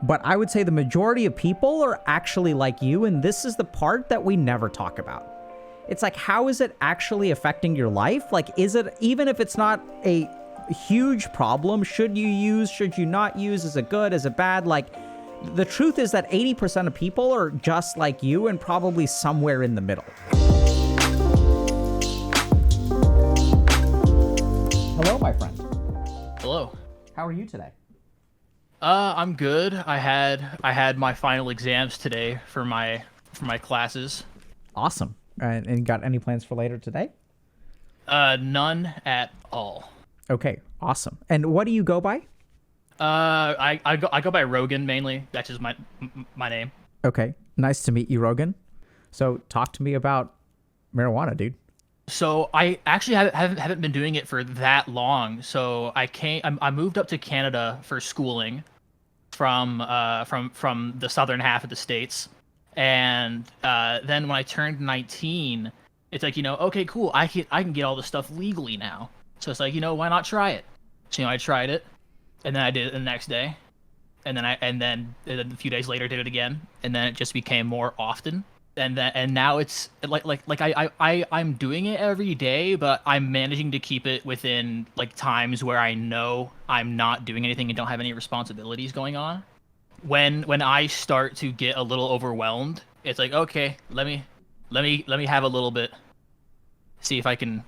But I would say the majority of people are actually like you, and this is the part that we never talk about. It's like, how is it actually affecting your life? Like, is it, even if it's not a huge problem, should you use, should you not use, is it good, is it bad? Like, the truth is that 80% of people are just like you and probably somewhere in the middle. Hello, my friend. Hello. How are you today? I'm good. I had my final exams today for my classes. Awesome. And you got any plans for later today? None at all. Okay, awesome. And what do you go by? I go by Rogan mainly. That's just my name. Okay, nice to meet you, Rogan. So talk to me about marijuana, dude. So I actually haven't been doing it for that long. So I moved up to Canada for schooling from the southern half of the States. And then when I turned 19, it's like, okay, cool. I can get all this stuff legally now. So it's like, why not try it? So, I tried it, and then I did it the next day. And then a few days later did it again. And then it just became more often. And now it's I'm doing it every day, but I'm managing to keep it within like times where I know I'm not doing anything and don't have any responsibilities going on. When I start to get a little overwhelmed, it's like, okay, let me have a little bit, see if I can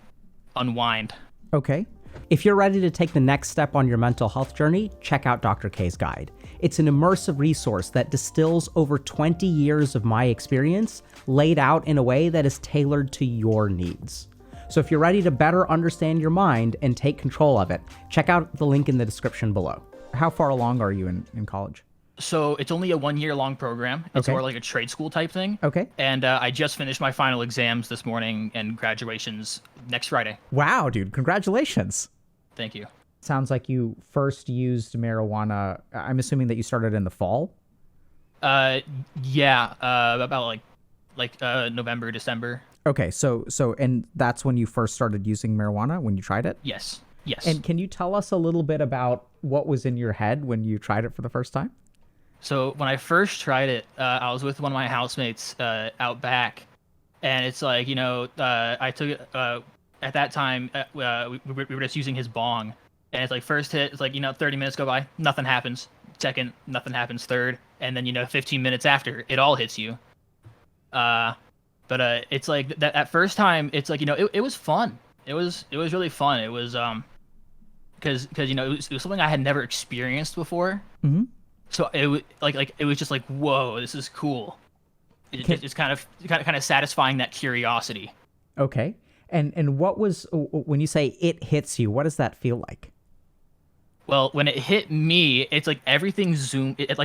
unwind. Okay. If you're ready to take the next step on your mental health journey, check out Dr. K's Guide. It's an immersive resource that distills over 20 years of my experience laid out in a way that is tailored to your needs. So if you're ready to better understand your mind and take control of it, check out the link in the description below. How far along are you in college? So it's only a 1-year-long program. It's more like a trade school type thing. Okay. And I just finished my final exams this morning, and graduation's next Friday. Wow, dude. Congratulations. Thank you. Sounds like you first used marijuana. I'm assuming that you started in the fall? Yeah, about like November, December. Okay, so and that's when you first started using marijuana, when you tried it? Yes. And can you tell us a little bit about what was in your head when you tried it for the first time? So when I first tried it, I was with one of my housemates out back, and it's like, I took it at that time. We were just using his bong, and it's like first hit, it's like 30 minutes go by, nothing happens. Second, nothing happens. Third, and then 15 minutes after, it all hits you. But it's like that first time, it's like it was fun. It was really fun. It was because it was something I had never experienced before. Mm-hmm. So it was it was just like, whoa, this is cool. It's kind of satisfying that curiosity. Okay. And what was, when you say it hits you, what does that feel like? Well, when it hit me, it's like everything zoomed. At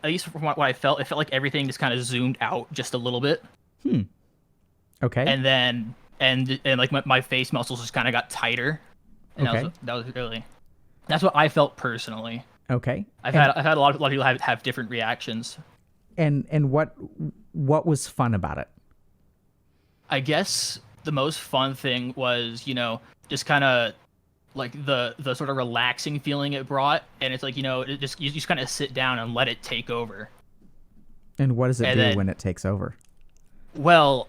least from what I felt, it felt like everything just kind of zoomed out just a little bit. Okay. And then like my face muscles just kind of got tighter. And okay. That was really, that's what I felt personally. Okay. I've had a lot of people have different reactions. And what was fun about it? I guess the most fun thing was, just kind of like the sort of relaxing feeling it brought, and it's like, you just kind of sit down and let it take over. And what does it do when it takes over? Well,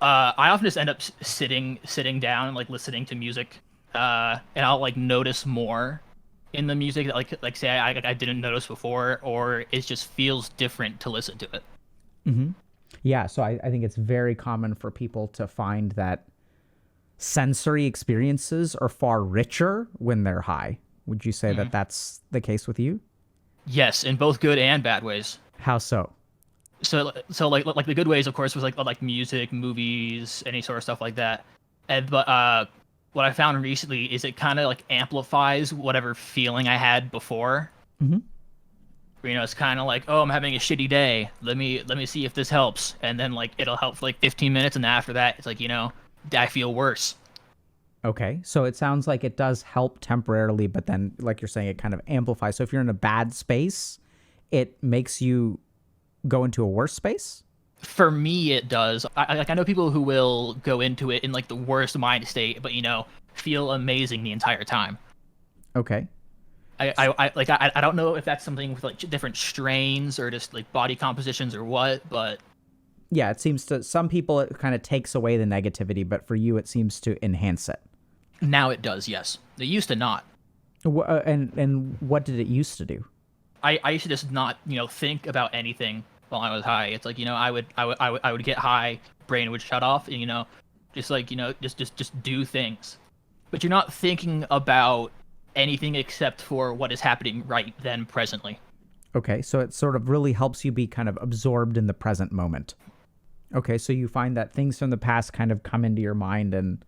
I often just end up sitting down and like listening to music, and I'll like notice more in the music that like say I didn't notice before, or it just feels different to listen to it. Mm-hmm. Yeah, so I think it's very common for people to find that sensory experiences are far richer when they're high. Would you say that that's the case with you? Yes, in both good and bad ways. How so? So like the good ways, of course, was like music, movies, any sort of stuff like that. But what I found recently is it kind of like amplifies whatever feeling I had before. Mm-hmm. It's kind of like, oh, I'm having a shitty day. Let me see if this helps, and then like it'll help for like 15 minutes, and after that, it's like I feel worse. Okay, so it sounds like it does help temporarily, but then, like you're saying, it kind of amplifies. So if you're in a bad space, it makes you go into a worse space? For me, it does. I know people who will go into it in like the worst mind state, but feel amazing the entire time. Okay. I don't know if that's something with like different strains or just like body compositions or what, but Yeah, it seems to some people it kind of takes away the negativity, but for you it seems to enhance it. now it does. Yes, it used to not. And what did it used to do? I used to just not think about anything while I was high. It's like I would get high, brain would shut off, and just like just do things, but you're not thinking about anything except for what is happening right then presently. Okay, so it sort of really helps you be kind of absorbed in the present moment. Okay, so you find that things from the past kind of come into your mind and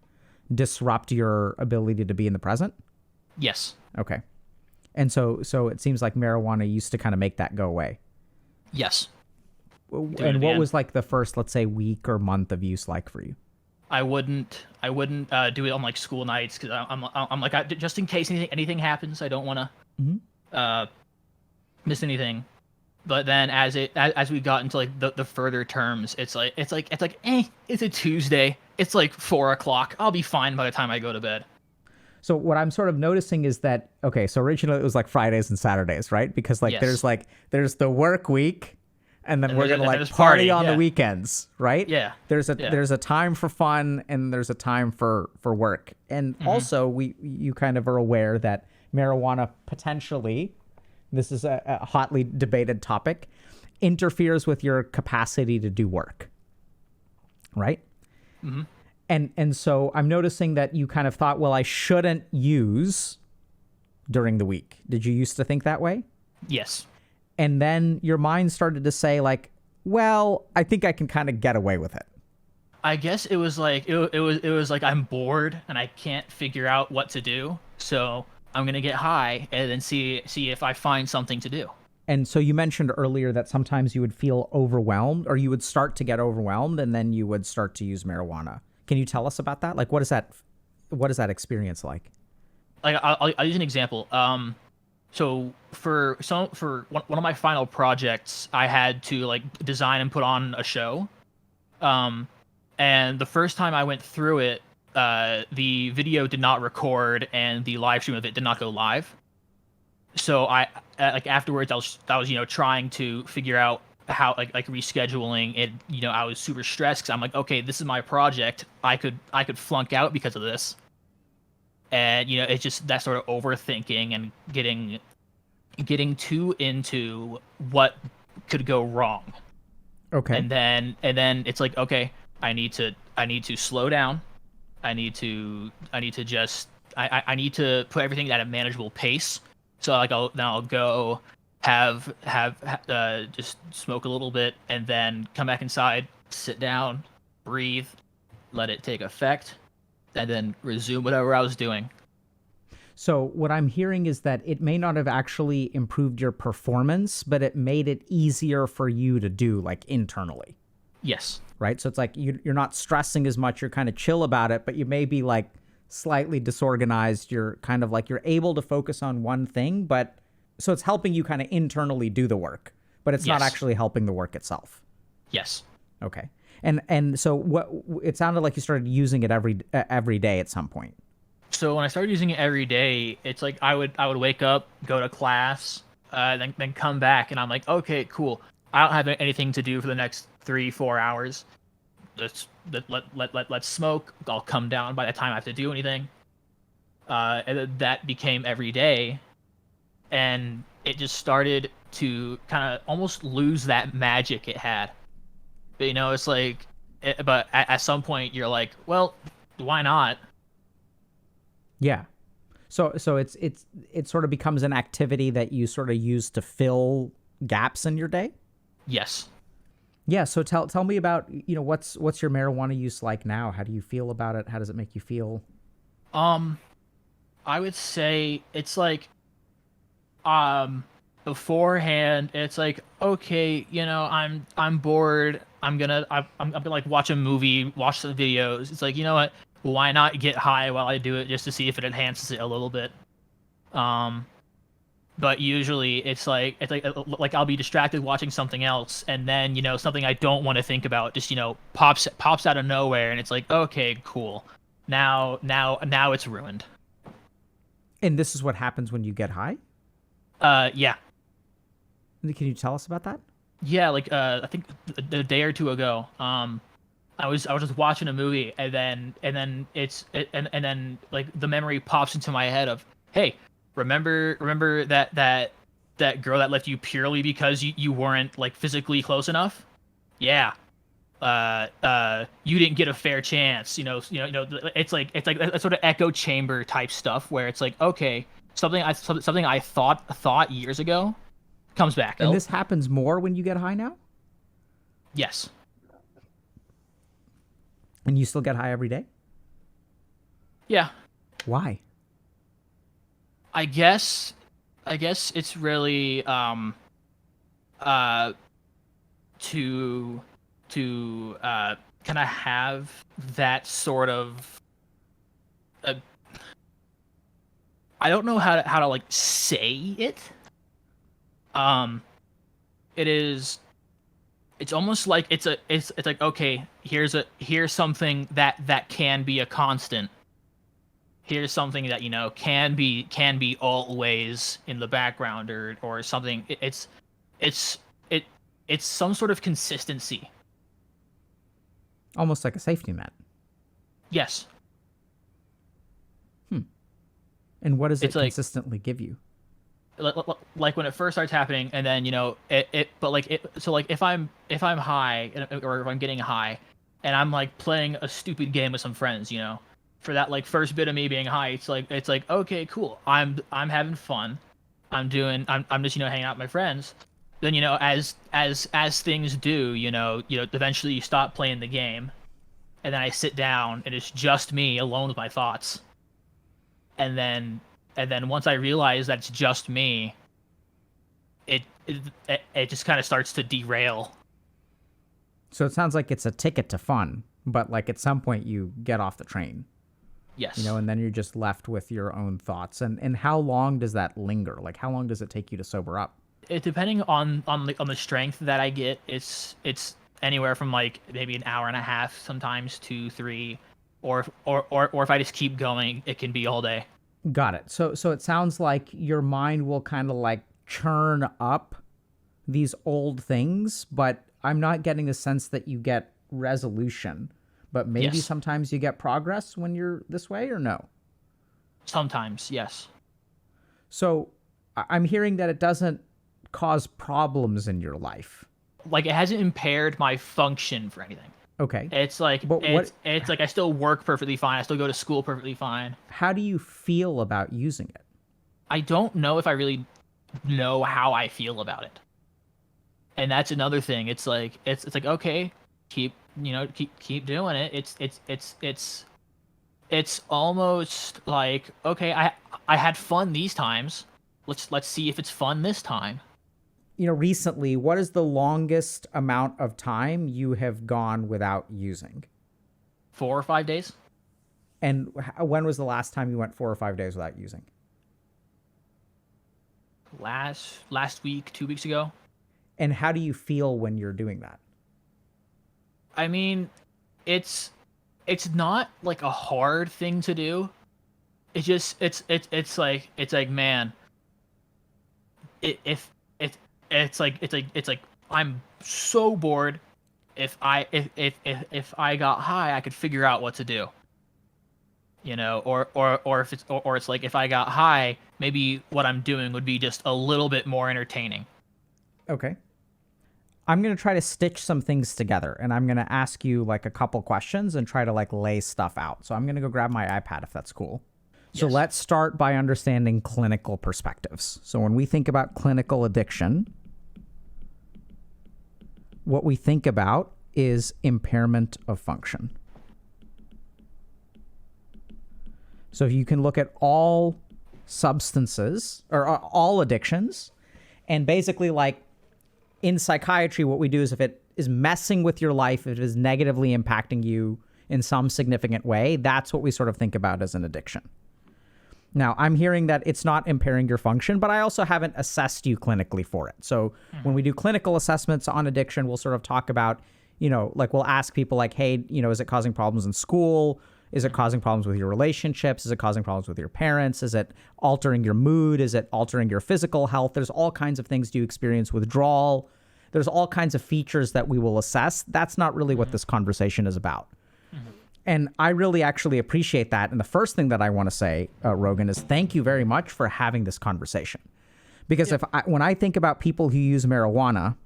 disrupt your ability to be in the present? Yes. Okay. And so it seems like marijuana used to kind of make that go away. Yes. And what was like the first, let's say, week or month of use like for you? I wouldn't do it on like school nights because I'm like just in case anything happens, I don't want to miss anything. But then as we got into like the further terms, it's like it's a Tuesday. It's like 4 o'clock. I'll be fine by the time I go to bed. So what I'm sort of noticing is that, okay, so originally it was like Fridays and Saturdays, right? Because like Yes. there's the work week, and then we're gonna like there's party party, on the yeah. weekends, right? Yeah. There's Yeah. a time for fun and there's a time for work. And also you kind of are aware that marijuana potentially, this is a hotly debated topic, interferes with your capacity to do work. Right? Mm-hmm. And so I'm noticing that you kind of thought, well, I shouldn't use during the week. Did you used to think that way? Yes. And then your mind started to say like, well, I think I can kind of get away with it. I guess it was like it was like I'm bored and I can't figure out what to do, so I'm gonna get high and then see if I find something to do. And so you mentioned earlier that sometimes you would feel overwhelmed, or you would start to get overwhelmed and then you would start to use marijuana. Can you tell us about that? Like, what is that experience like? Like I'll use an example. So for one of my final projects, I had to like design and put on a show. And the first time I went through it, the video did not record and the live stream of it did not go live. So I like afterwards I was trying to figure out how like rescheduling it. I was super stressed because I'm like, okay, this is my project. I could flunk out because of this. And it's just that sort of overthinking and getting too into what could go wrong. Okay. And then it's like, okay, I need to slow down. I need to just I need to put everything at a manageable pace. So like I'll go have just smoke a little bit and then come back inside, sit down, breathe, let it take effect, and then resume whatever I was doing. So what I'm hearing is that it may not have actually improved your performance, but it made it easier for you to do like internally. Yes. Right? So it's like you're not stressing as much. You're kind of chill about it, but you may be like slightly disorganized. You're kind of like you're able to focus on one thing, but so it's helping you kind of internally do the work, but it's not Yes. actually helping the work itself. Yes. Okay. And so what it sounded like you started using it every day at some point. So when I started using it every day, it's like I would wake up, go to class, then come back, and I'm like, okay, cool. I don't have anything to do for the next 3-4 hours. Let's smoke. I'll come down by the time I have to do anything. And then that became every day, and it just started to kind of almost lose that magic it had. But it's like, but at some point you're like, well, why not? Yeah. So it sort of becomes an activity that you sort of use to fill gaps in your day? Yes. Yeah, so tell me about, what's your marijuana use like now? How do you feel about it? How does it make you feel? I would say it's like beforehand it's like, okay, I'm bored. I'm gonna like watch a movie, watch some videos. It's like, you know what? Why not get high while I do it just to see if it enhances it a little bit? But usually it's like I'll be distracted watching something else, and then something I don't want to think about just pops out of nowhere, and it's like, okay, cool. Now it's ruined. And this is what happens when you get high? Yeah. Can you tell us about that? Yeah, like I think a day or two ago, I was just watching a movie, and then like the memory pops into my head of, hey, remember that girl that left you purely because you weren't like physically close enough? Yeah. You didn't get a fair chance. It's like that sort of echo chamber type stuff where it's like, okay, something I thought years ago comes back. And this happens more when you get high now? Yes. And you still get high every day? Yeah. Why? I guess it's really uh to kind of have that sort of I don't know how to like say it. It is. It's almost like it's like, okay, here's something that can be a constant. Here's something that can be always in the background or something. It's it's some sort of consistency. Almost like a safety net. Yes. And what does it It's like consistently give you? like when it first starts happening, and then but like so like if I'm high, or if I'm getting high, and I'm like playing a stupid game with some friends, for that like first bit of me being high, it's like okay, cool, I'm having fun, I'm just hanging out with my friends. Then as things do, eventually you stop playing the game, and then I sit down and it's just me alone with my thoughts. And then once I realize that it's just me, it just kind of starts to derail. So it sounds like it's a ticket to fun, but like at some point you get off the train. Yes. And then you're just left with your own thoughts. And how long does that linger? Like how long does it take you to sober up? It depending on the strength that I get, it's anywhere from like maybe an hour and a half, sometimes 2, 3, or if I just keep going, it can be all day. Got it. So it sounds like your mind will kind of like churn up these old things, but I'm not getting the sense that you get resolution. But maybe Yes. sometimes you get progress when you're this way, or no? Sometimes, yes. So I'm hearing that it doesn't cause problems in your life. Like it hasn't impaired my function for anything. Okay. It's like But it's like I still work perfectly fine. I still go to school perfectly fine. How do you feel about using it? I don't know if I really know how I feel about it. And that's another thing. It's like okay, keep doing it. It's almost like, okay, I had fun these times. Let's see if it's fun this time. Recently, what is the longest amount of time you have gone without using? 4 or 5 days. And when was the last time you went 4 or 5 days without using? Last week, 2 weeks ago. And how do you feel when you're doing that? I mean, it's not like a hard thing to do. It's just it's like man. It's like I'm so bored. If I got high, I could figure out what to do. Or it's like if I got high, maybe what I'm doing would be just a little bit more entertaining. Okay. I'm going to try to stitch some things together, and I'm going to ask you like a couple questions and try to like lay stuff out. So I'm going to go grab my iPad if that's cool. So Yes. let's start by understanding clinical perspectives. So when we think about clinical addiction, what we think about is impairment of function. So if you can look at all substances or all addictions, and basically like in psychiatry, what we do is if it is messing with your life, if it is negatively impacting you in some significant way, that's what we sort of think about as an addiction. Now, I'm hearing that it's not impairing your function, but I also haven't assessed you clinically for it. So when we do clinical assessments on addiction, we'll sort of talk about, like we'll ask people like, hey, is it causing problems in school? Is it causing problems with your relationships? Is it causing problems with your parents? Is it altering your mood? Is it altering your physical health? There's all kinds of things. Do you experience withdrawal? There's all kinds of features that we will assess. That's not really what this conversation is about. And I really actually appreciate that. And the first thing that I want to say, Rogan, is thank you very much for having this conversation. Because when I think about people who use marijuana,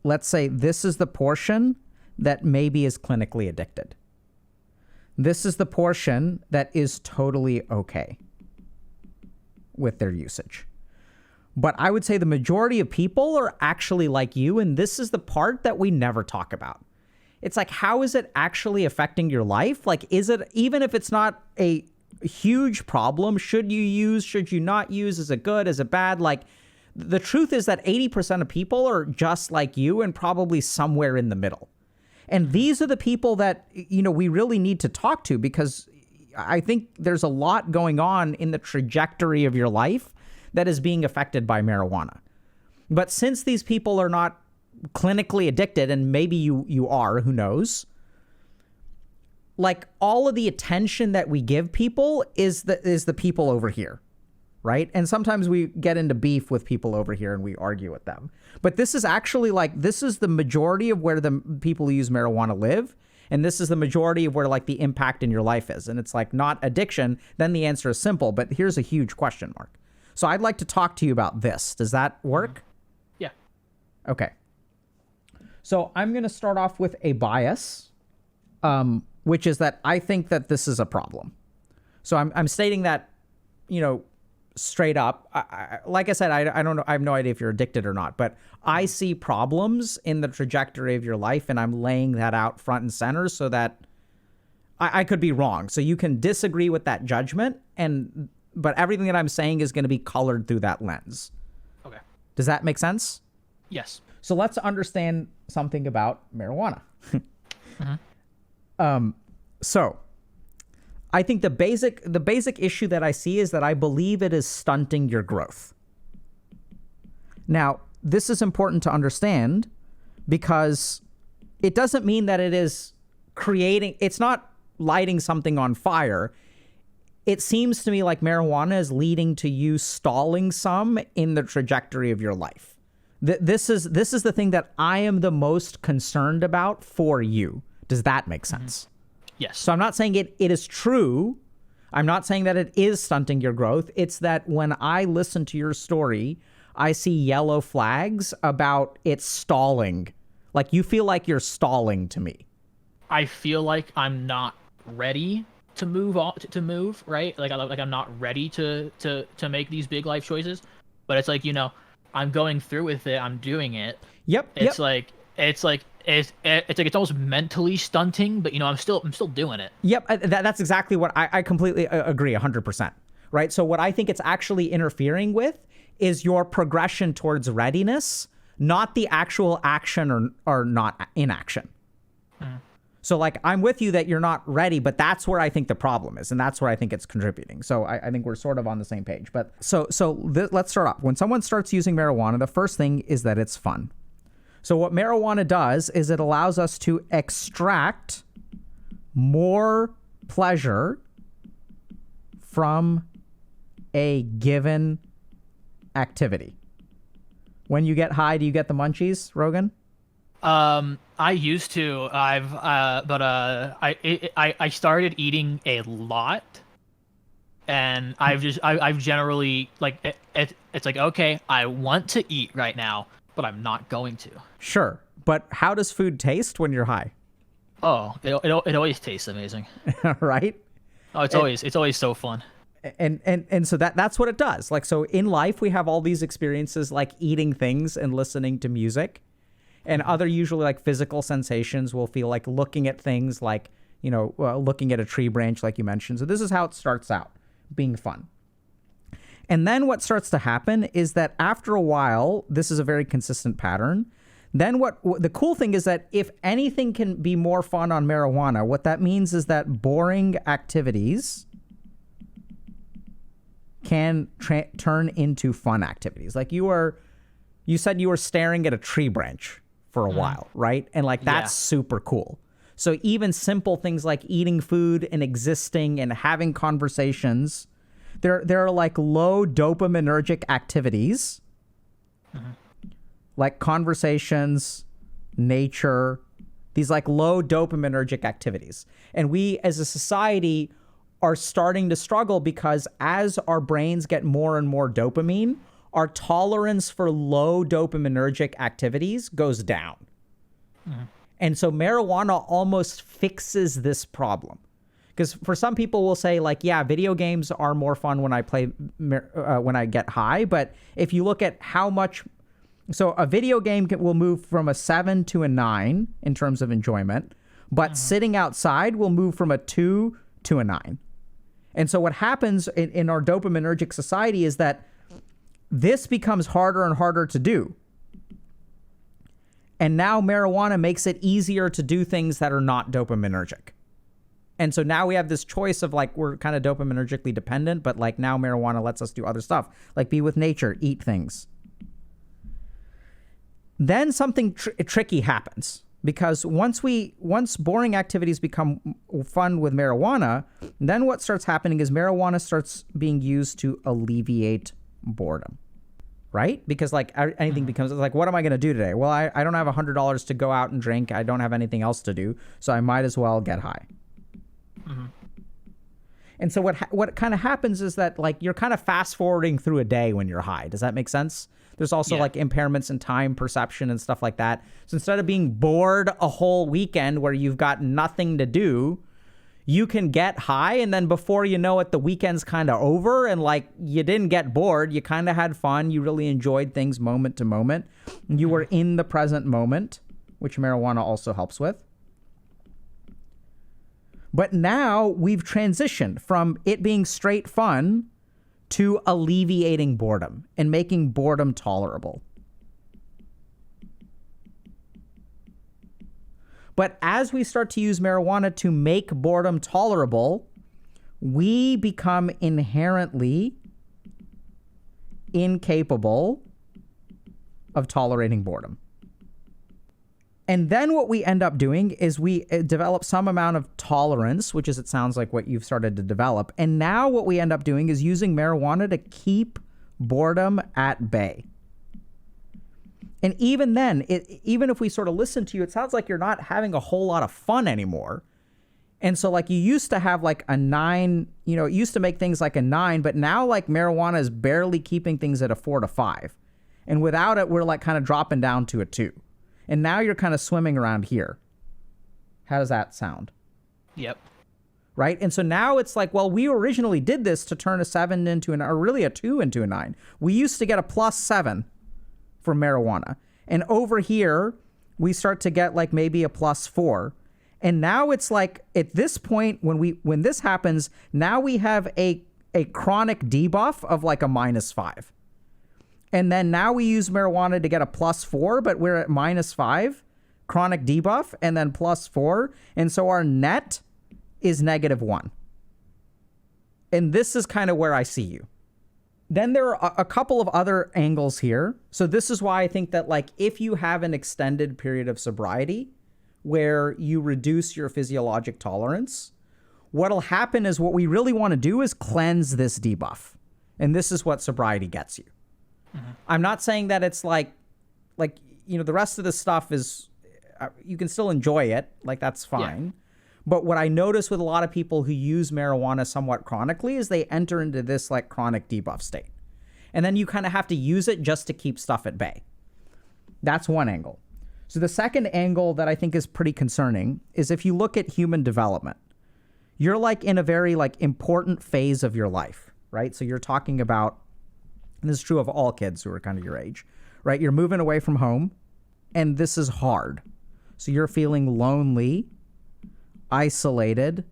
let's say this is the portion that maybe is clinically addicted. This is the portion that is totally okay with their usage. But I would say the majority of people are actually like you, and this is the part that we never talk about. It's like, how is it actually affecting your life? Like, is it, even if it's not a huge problem, should you use, should you not use? Is it good? Is it bad? Like, the truth is that 80% of people are just like you and probably somewhere in the middle. And these are the people that, you know, we really need to talk to, because I think there's a lot going on in the trajectory of your life that is being affected by marijuana. But since these people are not clinically addicted, and maybe you are, who knows, like, all of the attention that we give people is the people over here, right? And sometimes we get into beef with people over here and we argue with them. But this is actually, like, this is the majority of where the people who use marijuana live, and this is the majority of where, like, the impact in your life is. And it's like, not addiction, then the answer is simple, but here's a huge question mark. So I'd like to talk to you about this. Does that work? Yeah. Okay. So I'm going to start off with a bias, which is that I think that this is a problem. So I'm stating that, you know, straight up. Like I said, I don't know. I have no idea if you're addicted or not, but I see problems in the trajectory of your life, and I'm laying that out front and center so that I could be wrong. So you can disagree with that judgment, but everything that I'm saying is going to be colored through that lens. Okay. Does that make sense? Yes. So let's understand something about marijuana. So I think the basic issue that I see is that I believe it is stunting your growth. Now, this is important to understand, because it doesn't mean that it is it's not lighting something on fire. It seems to me like marijuana is leading to you stalling some in the trajectory of your life. This is the thing that I am the most concerned about for you. Does that make sense? Yes. So I'm not saying it is true. I'm not saying that it is stunting your growth. It's that when I listen to your story, I see yellow flags about it stalling. Like, you feel like you're stalling to me. I feel like I'm not ready to move on, to move, right? Like I'm not ready to make these big life choices. But it's like, you know, I'm going through with it. I'm doing it. Yep. It's like it's almost mentally stunting, but, you know, I'm still doing it. Yep. That's exactly what I completely agree 100%. Right. So what I think it's actually interfering with is your progression towards readiness, not the actual action or not inaction. So, like, I'm with you that you're not ready, but that's where I think the problem is, and that's where I think it's contributing. So I think we're sort of on the same page. But let's start off. When someone starts using marijuana, the first thing is that it's fun. So what marijuana does is it allows us to extract more pleasure from a given activity. When you get high, do you get the munchies, Rogan? I used to. I started eating a lot, and I've generally, like, it's like, okay, I want to eat right now, but I'm not going to. Sure, but how does food taste when you're high? Oh, it always tastes amazing. Right? Oh, it's always so fun. And so that's what it does. Like, so in life we have all these experiences, like eating things and listening to music. And other usually, like, physical sensations will feel like looking at things, like, you know, looking at a tree branch, like you mentioned. So this is how it starts out, being fun. And then what starts to happen is that after a while, this is a very consistent pattern. Then what the cool thing is that if anything can be more fun on marijuana, what that means is that boring activities can turn into fun activities. Like, you said you were staring at a tree branch for a while, right? And, like, that's super cool. So even simple things like eating food and existing and having conversations, there are like low dopaminergic activities, like conversations, nature, these like low dopaminergic activities. And we as a society are starting to struggle because as our brains get more and more dopamine, our tolerance for low dopaminergic activities goes down. And so marijuana almost fixes this problem. Because for some people will say like, yeah, video games are more fun when I play, when I get high. But if you look at how much, so a video game will move from a 7 to a 9 in terms of enjoyment, but sitting outside will move from a 2 to a 9. And so what happens in our dopaminergic society is that this becomes harder and harder to do. And now marijuana makes it easier to do things that are not dopaminergic. And so now we have this choice of like, we're kind of dopaminergically dependent, but like now marijuana lets us do other stuff, like be with nature, eat things. Then something tricky happens, because once boring activities become fun with marijuana, then what starts happening is marijuana starts being used to alleviate boredom. Right? Because like anything becomes like, what am I going to do today? Well, I don't have $100 to go out and drink. I don't have anything else to do. So I might as well get high. And so what kind of happens is that like you're kind of fast forwarding through a day when you're high. Does that make sense? There's also like impairments in time perception and stuff like that. So instead of being bored a whole weekend where you've got nothing to do, you can get high, and then before you know it, the weekend's kind of over, and like you didn't get bored. You kind of had fun. You really enjoyed things moment to moment. You were in the present moment, which marijuana also helps with. But now we've transitioned from it being straight fun to alleviating boredom and making boredom tolerable. But as we start to use marijuana to make boredom tolerable, we become inherently incapable of tolerating boredom. And then what we end up doing is we develop some amount of tolerance, which is, it sounds like what you've started to develop. And now what we end up doing is using marijuana to keep boredom at bay. And even then, even if we sort of listen to you, it sounds like you're not having a whole lot of fun anymore. And so like you used to have like a 9, you know, it used to make things like a 9, but now like marijuana is barely keeping things at a 4 to 5. And without it, we're like kind of dropping down to a 2. And now you're kind of swimming around here. How does that sound? Yep. Right? And so now it's like, well, we originally did this to turn a 7 into or really a 2 into a 9. We used to get a +7 for marijuana. And over here, we start to get like maybe a +4. And now it's like at this point, when this happens, now we have a chronic debuff of like a -5. And then now we use marijuana to get a +4, but we're at -5, chronic debuff, and then +4. And so our net is -1. And this is kind of where I see you. Then there are a couple of other angles here. So this is why I think that like if you have an extended period of sobriety where you reduce your physiologic tolerance, what'll happen is what we really want to do is cleanse this debuff. And this is what sobriety gets you. I'm not saying that it's like, you know, the rest of the stuff is, you can still enjoy it. Like that's fine. Yeah. But what I notice with a lot of people who use marijuana somewhat chronically is they enter into this like chronic debuff state. And then you kind of have to use it just to keep stuff at bay. That's one angle. So the second angle that I think is pretty concerning is if you look at human development, you're like in a very like important phase of your life, right? So you're talking about, and this is true of all kids who are kind of your age, right? You're moving away from home, and this is hard. So you're feeling lonely, isolated,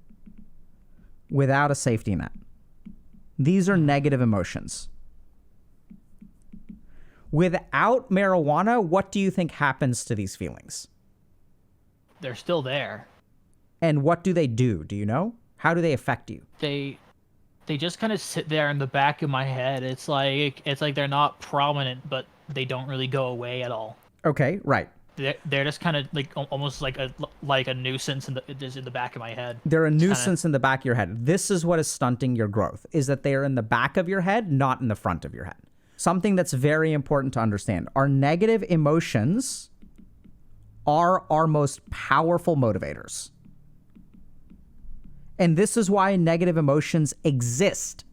without a safety net. These are negative emotions. Without marijuana, what do you think happens to these feelings? They're still there. And what do they do? Do you know? How do they affect you? They just kind of sit there in the back of my head. It's like they're not prominent, but they don't really go away at all. Okay, right. they're just kind of like almost like a nuisance in the back of my head. They're a nuisance in the back of your head. This is what is stunting your growth, is that they are in the back of your head, not in the front of your head. Something that's very important to understand. Our negative emotions are our most powerful motivators. And this is why negative emotions exist.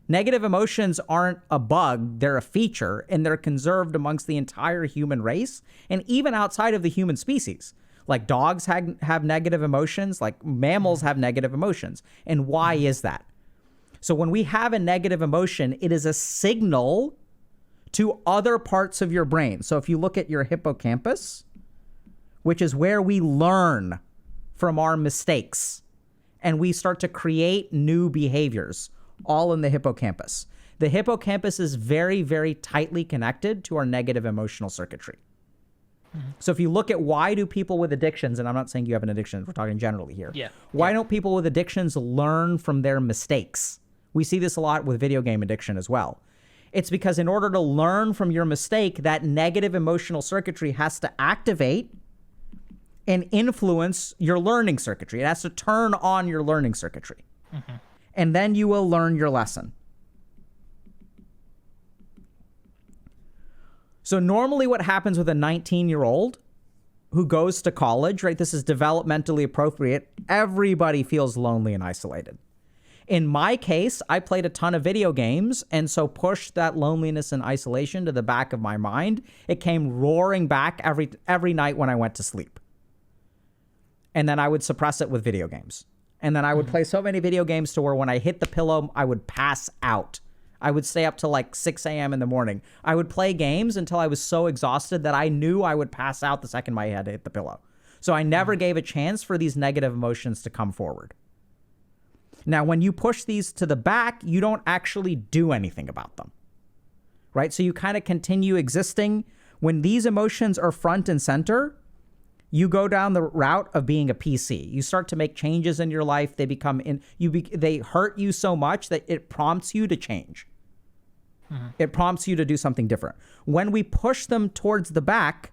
Negative emotions aren't a bug, they're a feature, and they're conserved amongst the entire human race and even outside of the human species. Like dogs have negative emotions, like mammals have negative emotions. And why is that? So when we have a negative emotion, it is a signal to other parts of your brain. So if you look at your hippocampus, which is where we learn from our mistakes and we start to create new behaviors, all in the hippocampus. The hippocampus is very, very tightly connected to our negative emotional circuitry. So if you look at why do people with addictions, and I'm not saying you have an addiction, we're talking generally here. Why don't people with addictions learn from their mistakes? We see this a lot with video game addiction as well. It's because in order to learn from your mistake, that negative emotional circuitry has to activate and influence your learning circuitry. It has to turn on your learning circuitry. And then you will learn your lesson. So normally what happens with a 19-year-old who goes to college, right? This is developmentally appropriate. Everybody feels lonely and isolated. In my case, I played a ton of video games and so pushed that loneliness and isolation to the back of my mind. It came roaring back every night when I went to sleep. And then I would suppress it with video games. And then I would play so many video games to where when I hit the pillow, I would pass out. I would stay up till like 6 a.m. in the morning. I would play games until I was so exhausted that I knew I would pass out the second my head hit the pillow. So I never gave a chance for these negative emotions to come forward. Now, when you push these to the back, you don't actually do anything about them, right? So you kind of continue existing. When these emotions are front and center, you go down the route of being a PC. You start to make changes in your life. They they hurt you so much that it prompts you to change. It prompts you to do something different. When we push them towards the back,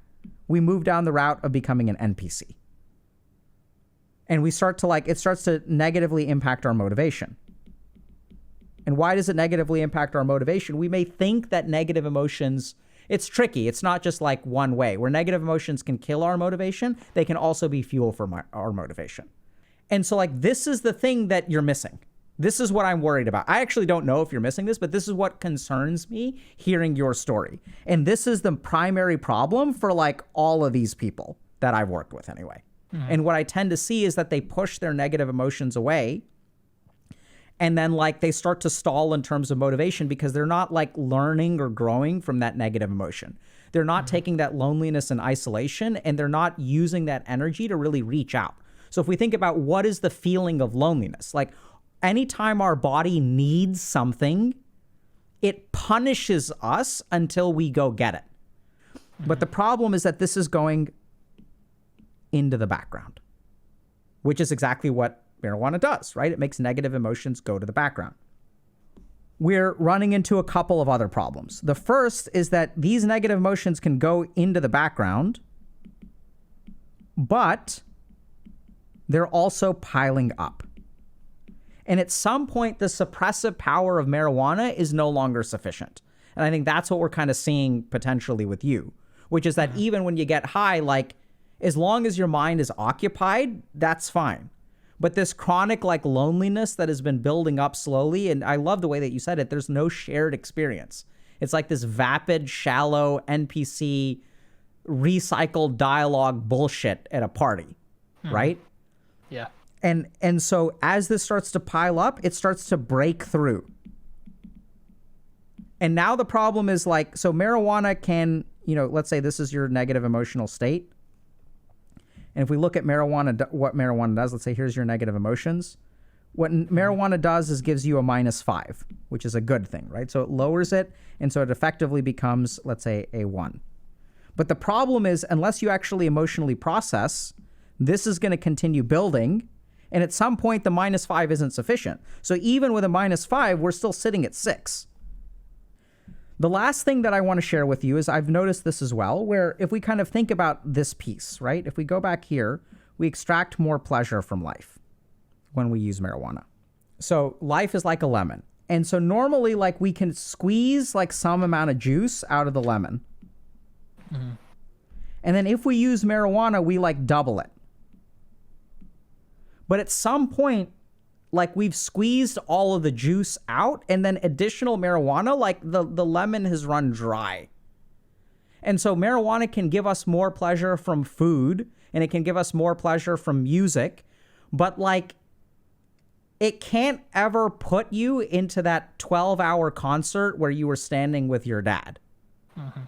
we move down the route of becoming an NPC. And we start to it starts to negatively impact our motivation. And why does it negatively impact our motivation? We may think that negative emotions, it's tricky. It's not just like one way. Where negative emotions can kill our motivation, they can also be fuel for our motivation. And so this is the thing that you're missing. This is what I'm worried about. I actually don't know if you're missing this, but this is what concerns me hearing your story. And this is the primary problem for all of these people that I've worked with anyway. And what I tend to see is that they push their negative emotions away. And then they start to stall in terms of motivation because they're not learning or growing from that negative emotion. They're not taking that loneliness and isolation, and they're not using that energy to really reach out. So if we think about what is the feeling of loneliness, anytime our body needs something, it punishes us until we go get it. But the problem is that this is going into the background, which is exactly what marijuana does, right? It makes negative emotions go to the background. We're running into a couple of other problems. The first is that these negative emotions can go into the background, but they're also piling up. And at some point, the suppressive power of marijuana is no longer sufficient. And I think that's what we're kind of seeing potentially with you, which is that even when you get high, as long as your mind is occupied, that's fine. But this chronic loneliness that has been building up slowly, and I love the way that you said it, there's no shared experience. It's this vapid, shallow NPC recycled dialogue bullshit at a party, right? Yeah. And so as this starts to pile up, it starts to break through. And now the problem is so marijuana can, let's say this is your negative emotional state. And if we look at marijuana, what marijuana does, let's say here's your negative emotions. What marijuana does is gives you a -5, which is a good thing, right? So it lowers it, and so it effectively becomes, let's say, a 1. But the problem is, unless you actually emotionally process, this is going to continue building, and at some point the -5 isn't sufficient. So even with a -5, we're still sitting at 6. The last thing that I want to share with you is I've noticed this as well, where if we kind of think about this piece, right? If we go back here, we extract more pleasure from life when we use marijuana. So life is like a lemon. And so normally, like, we can squeeze like some amount of juice out of the lemon. Mm-hmm. And then if we use marijuana, we like double it. But at some point, like, we've squeezed all of the juice out, and then additional marijuana, like the lemon has run dry. And so marijuana can give us more pleasure from food, and it can give us more pleasure from music, but like, it can't ever put you into that 12-hour concert where you were standing with your dad. Mm-hmm.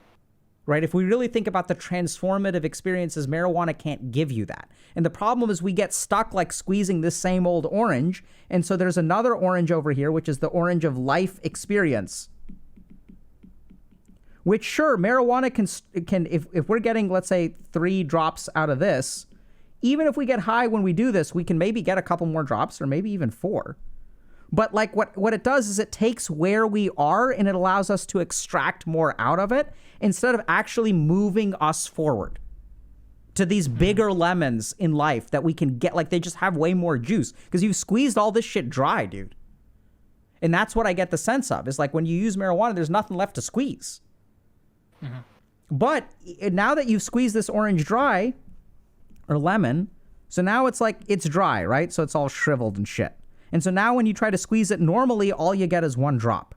Right? If we really think about the transformative experiences, marijuana can't give you that. And the problem is we get stuck like squeezing this same old orange. And so there's another orange over here, which is the orange of life experience. Which, sure, marijuana can if we're getting, let's say, 3 drops out of this, even if we get high when we do this, we can maybe get a couple more drops or maybe even 4. But like what it does is it takes where we are and it allows us to extract more out of it instead of actually moving us forward to these bigger lemons in life that we can get. Like, they just have way more juice because you've squeezed all this shit dry, dude. And that's what I get the sense of, is like when you use marijuana, there's nothing left to squeeze. Mm-hmm. But now that you've squeezed this orange dry or lemon, so now it's like it's dry, right? So it's all shriveled and shit. And so now when you try to squeeze it normally, all you get is 1 drop.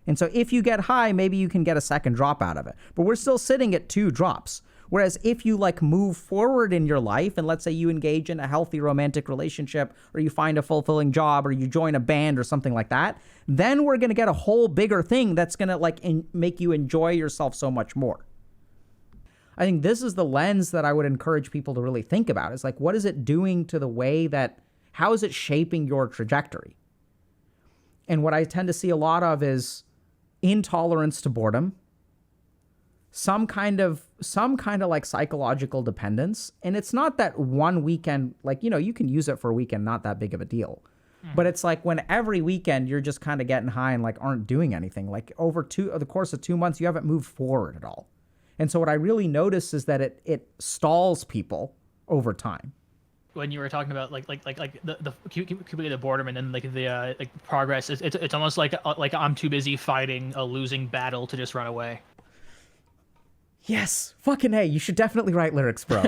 And so if you get high, maybe you can get a second drop out of it. But we're still sitting at 2 drops. Whereas if you like move forward in your life, and let's say you engage in a healthy romantic relationship, or you find a fulfilling job, or you join a band or something like that, then we're going to get a whole bigger thing that's going to like make you enjoy yourself so much more. I think this is the lens that I would encourage people to really think about. It's like, what is it doing to the way that, how is it shaping your trajectory? And what I tend to see a lot of is intolerance to boredom, some kind of like psychological dependence. And it's not that one weekend, like, you know, you can use it for a weekend, not that big of a deal. But it's like when every weekend you're just kind of getting high and like aren't doing anything. Like over the course of 2 months, you haven't moved forward at all. And so what I really notice is that it stalls people over time. When you were talking about like the boredom and then like the like progress, it's almost like I'm too busy fighting a losing battle to just run away. Yes, fucking A. You should definitely write lyrics, bro.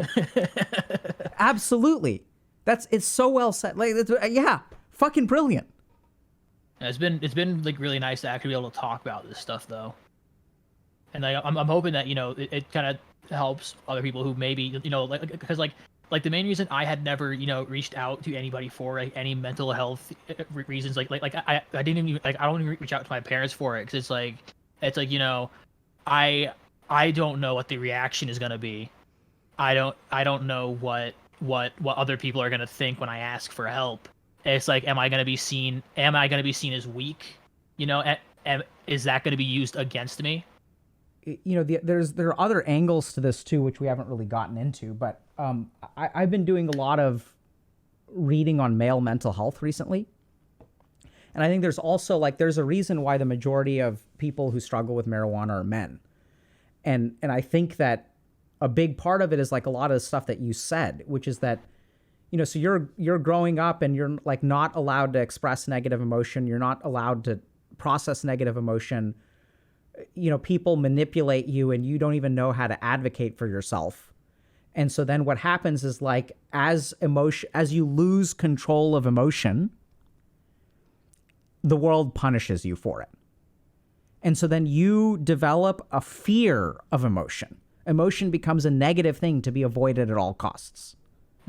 Absolutely, it's so well said. Like, yeah, fucking brilliant. Yeah, it's been like really nice to actually be able to talk about this stuff though, and like I'm hoping that, you know, it kind of helps other people who maybe, you know, like, because like the main reason I had never, you know, reached out to anybody for like any mental health reasons, like I didn't even, like, I don't even reach out to my parents for it, because it's like, you know, I don't know what the reaction is gonna be. I don't know what other people are gonna think when I ask for help. It's like, am I gonna be seen as weak? You know, is that gonna be used against me? You know, there are other angles to this too, which we haven't really gotten into, but I've been doing a lot of reading on male mental health recently. And I think there's also there's a reason why the majority of people who struggle with marijuana are men. And I think that a big part of it is like a lot of the stuff that you said, which is that, you know, so you're growing up and you're like not allowed to express negative emotion. You're not allowed to process negative emotion. You know, people manipulate you and you don't even know how to advocate for yourself. And so then what happens is, like, as you lose control of emotion, the world punishes you for it. And so then you develop a fear of emotion. Emotion becomes a negative thing to be avoided at all costs.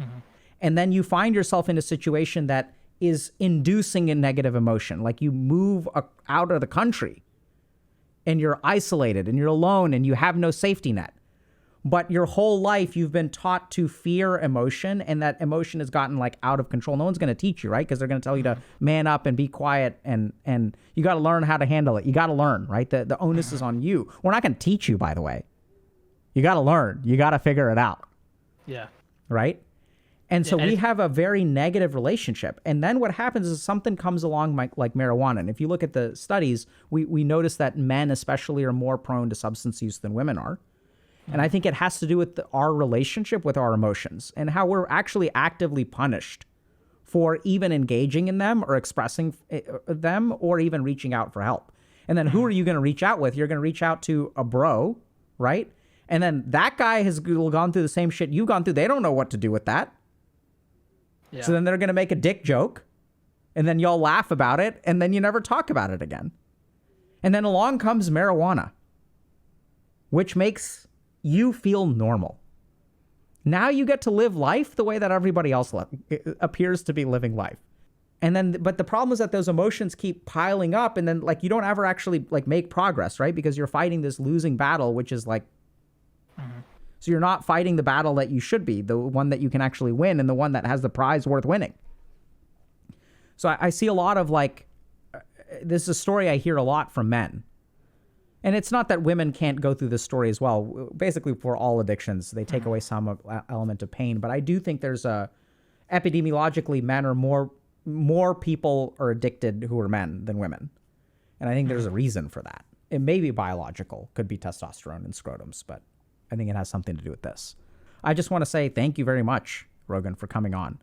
Mm-hmm. And then you find yourself in a situation that is inducing a negative emotion. Like, you move out of the country and you're isolated and you're alone and you have no safety net. But your whole life you've been taught to fear emotion, and that emotion has gotten like out of control. No one's going to teach you, right? Because they're going to tell you to man up and be quiet, and you got to learn how to handle it. You got to learn, right? The onus is on you. We're not going to teach you, by the way. You got to learn. You got to figure it out. Yeah. Right? And so we have a very negative relationship. And then what happens is something comes along like marijuana. And if you look at the studies, we notice that men especially are more prone to substance use than women are. And I think it has to do with our relationship with our emotions and how we're actually actively punished for even engaging in them or expressing them or even reaching out for help. And then who are you going to reach out with? You're going to reach out to a bro, right? And then that guy has gone through the same shit you've gone through. They don't know what to do with that. Yeah. So then they're going to make a dick joke and then y'all laugh about it and then you never talk about it again. And then along comes marijuana, which makes you feel normal. Now you get to live life the way that everybody else appears to be living life. And then, but the problem is that those emotions keep piling up and then like you don't ever actually like make progress, right? Because you're fighting this losing battle, which is like, so you're not fighting the battle that you should be, the one that you can actually win and the one that has the prize worth winning. So I see a lot of like, this is a story I hear a lot from men. And it's not that women can't go through this story as well. Basically, for all addictions, they take away some element of pain. But I do think there's epidemiologically, men are more people are addicted who are men than women. And I think there's a reason for that. It may be biological, could be testosterone and scrotums, but I think it has something to do with this. I just want to say thank you very much, Rogan, for coming on.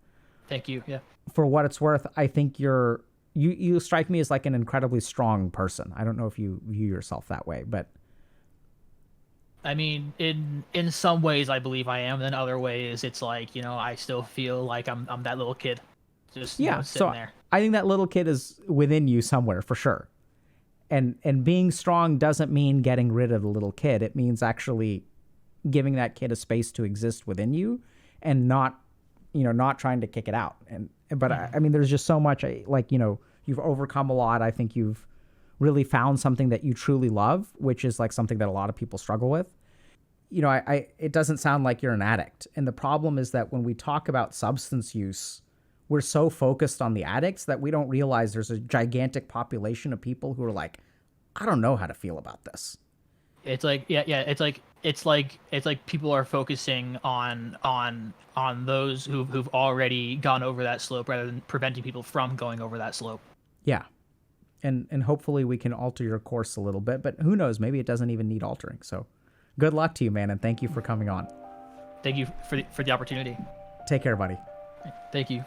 Thank you. Yeah. For what it's worth, I think you strike me as like an incredibly strong person. I don't know if you view yourself that way, but I mean, in some ways I believe I am. In other ways, it's like, I still feel like I'm that little kid, just sitting there. I think that little kid is within you somewhere for sure. And being strong doesn't mean getting rid of the little kid. It means actually giving that kid a space to exist within you, and not trying to kick it out. But I mean, there's just so much, you've overcome a lot. I think you've really found something that you truly love, which is like something that a lot of people struggle with. It doesn't sound like you're an addict. And the problem is that when we talk about substance use, we're so focused on the addicts that we don't realize there's a gigantic population of people who are like, I don't know how to feel about this. It's like, it's like people are focusing on those who've already gone over that slope rather than preventing people from going over that slope. Yeah. And hopefully we can alter your course a little bit, but who knows, maybe it doesn't even need altering. So good luck to you, man. And thank you for coming on. Thank you for the opportunity. Take care, buddy. Thank you.